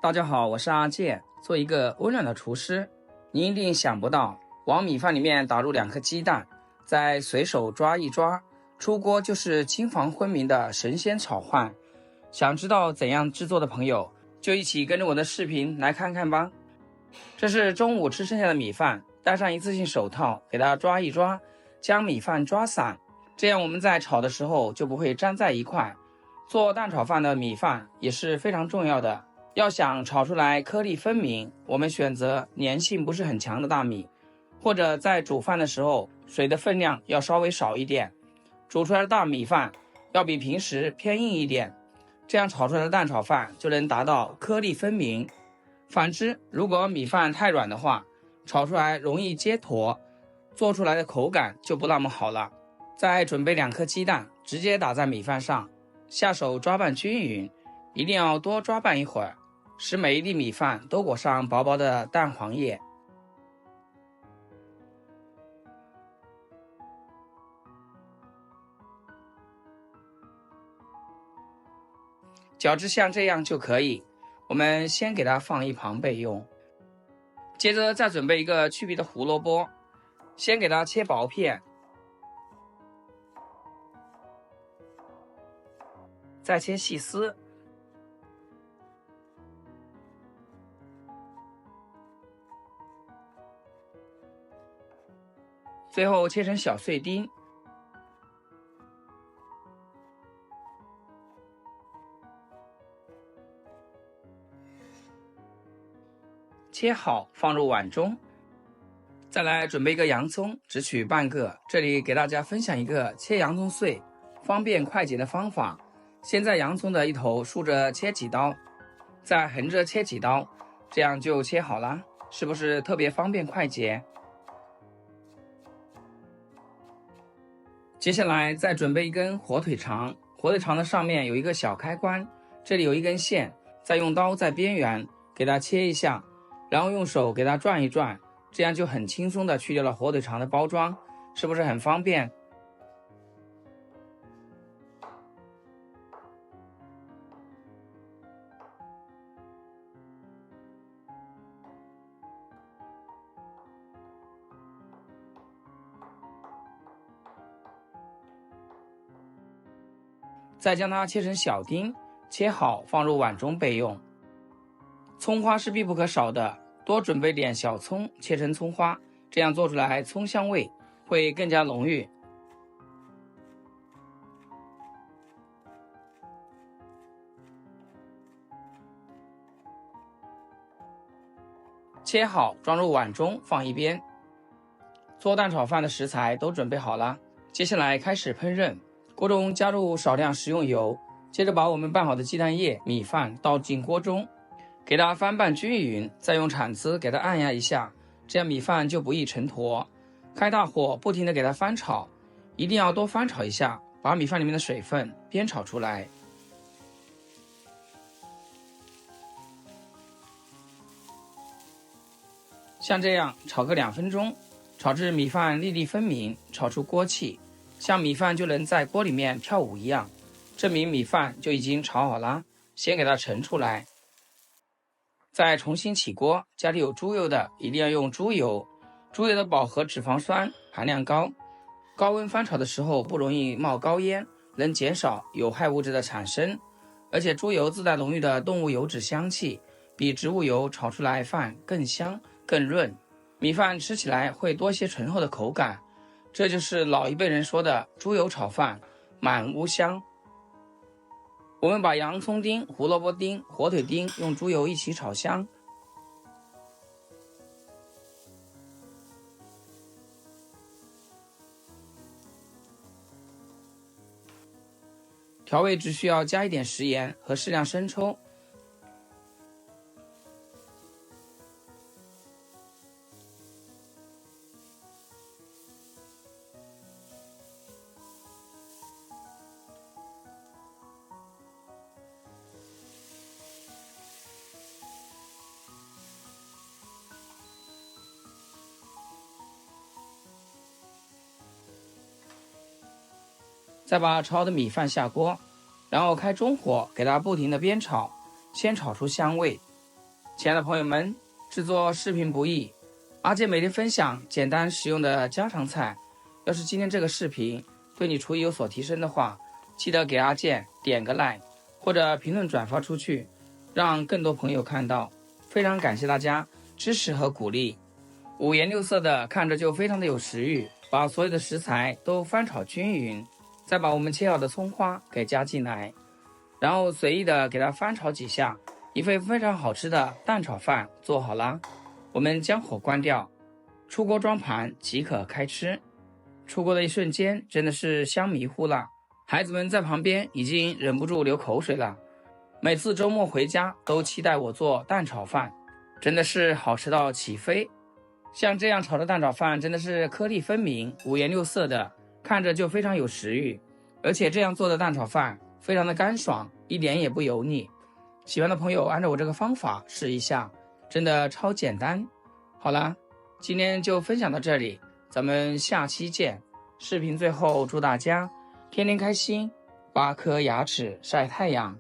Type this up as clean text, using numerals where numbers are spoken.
大家好，我是阿健。做一个温暖的厨师，你一定想不到，往米饭里面打入2颗鸡蛋，再随手抓一抓，出锅就是金黄昏明的神仙炒饭。想知道怎样制作的朋友，就一起跟着我的视频来看看吧。这是中午吃剩下的米饭，戴上一次性手套，给它抓一抓，将米饭抓散，这样我们在炒的时候就不会粘在一块。做蛋炒饭的米饭也是非常重要的。要想炒出来颗粒分明，我们选择粘性不是很强的大米，或者在煮饭的时候水的分量要稍微少一点，煮出来的大米饭要比平时偏硬一点，这样炒出来的蛋炒饭就能达到颗粒分明。反之，如果米饭太软的话，炒出来容易结坨，做出来的口感就不那么好了。再准备2颗鸡蛋，直接打在米饭上，下手抓拌均匀，一定要多抓拌一会儿，使每一粒米饭都裹上薄薄的蛋黄液。搅至像这样就可以，我们先给它放一旁备用。接着再准备一个去皮的胡萝卜，先给它切薄片，再切细丝，最后切成小碎丁。切好放入碗中。再来准备一个洋葱，只取半个。这里给大家分享一个切洋葱碎方便快捷的方法。先在洋葱的一头竖着切几刀，再横着切几刀，这样就切好了，是不是特别方便快捷？接下来再准备一根火腿肠，火腿肠的上面有一个小开关，这里有一根线，再用刀在边缘给它切一下，然后用手给它转一转，这样就很轻松的去掉了火腿肠的包装，是不是很方便？再将它切成小丁，切好放入碗中备用。葱花是必不可少的，多准备点小葱切成葱花，这样做出来葱香味会更加浓郁。切好装入碗中放一边。做蛋炒饭的食材都准备好了，接下来开始烹饪。锅中加入少量食用油，接着把我们拌好的鸡蛋液、米饭倒进锅中，给它翻拌均匀，再用铲子给它按压一下，这样米饭就不易成坨。开大火不停地给它翻炒，一定要多翻炒一下，把米饭里面的水分煸炒出来。像这样炒个2分钟，炒至米饭粒粒分明，炒出锅气，像米饭就能在锅里面跳舞一样，证明米饭就已经炒好了。先给它盛出来，再重新起锅。家里有猪油的一定要用猪油，猪油的饱和脂肪酸含量高，高温翻炒的时候不容易冒高烟，能减少有害物质的产生，而且猪油自带浓郁的动物油脂香气，比植物油炒出来饭更香更润，米饭吃起来会多些醇厚的口感，这就是老一辈人说的猪油炒饭满屋香。我们把洋葱丁、胡萝卜丁、火腿丁用猪油一起炒香，调味只需要加一点食盐和适量生抽。再把炒好的米饭下锅，然后开中火给它不停的煸炒，先炒出香味，亲爱的朋友们，制作视频不易，阿健每天分享简单实用的家常菜。要是今天这个视频对你厨艺有所提升的话，记得给阿健点个 like 或者评论转发出去，让更多朋友看到。非常感谢大家支持和鼓励。五颜六色的，看着就非常的有食欲。把所有的食材都翻炒均匀，再把我们切好的葱花给加进来，然后随意的给它翻炒几下，一份非常好吃的蛋炒饭做好啦。我们将火关掉，出锅装盘即可开吃。出锅的一瞬间真的是香迷糊了，孩子们在旁边已经忍不住流口水了。每次周末回家都期待我做蛋炒饭，真的是好吃到起飞。像这样炒的蛋炒饭真的是颗粒分明，五颜六色的，看着就非常有食欲。而且这样做的蛋炒饭非常的干爽，一点也不油腻。喜欢的朋友按照我这个方法试一下，真的超简单。好了，今天就分享到这里，咱们下期见。视频最后祝大家天天开心，8颗牙齿晒太阳。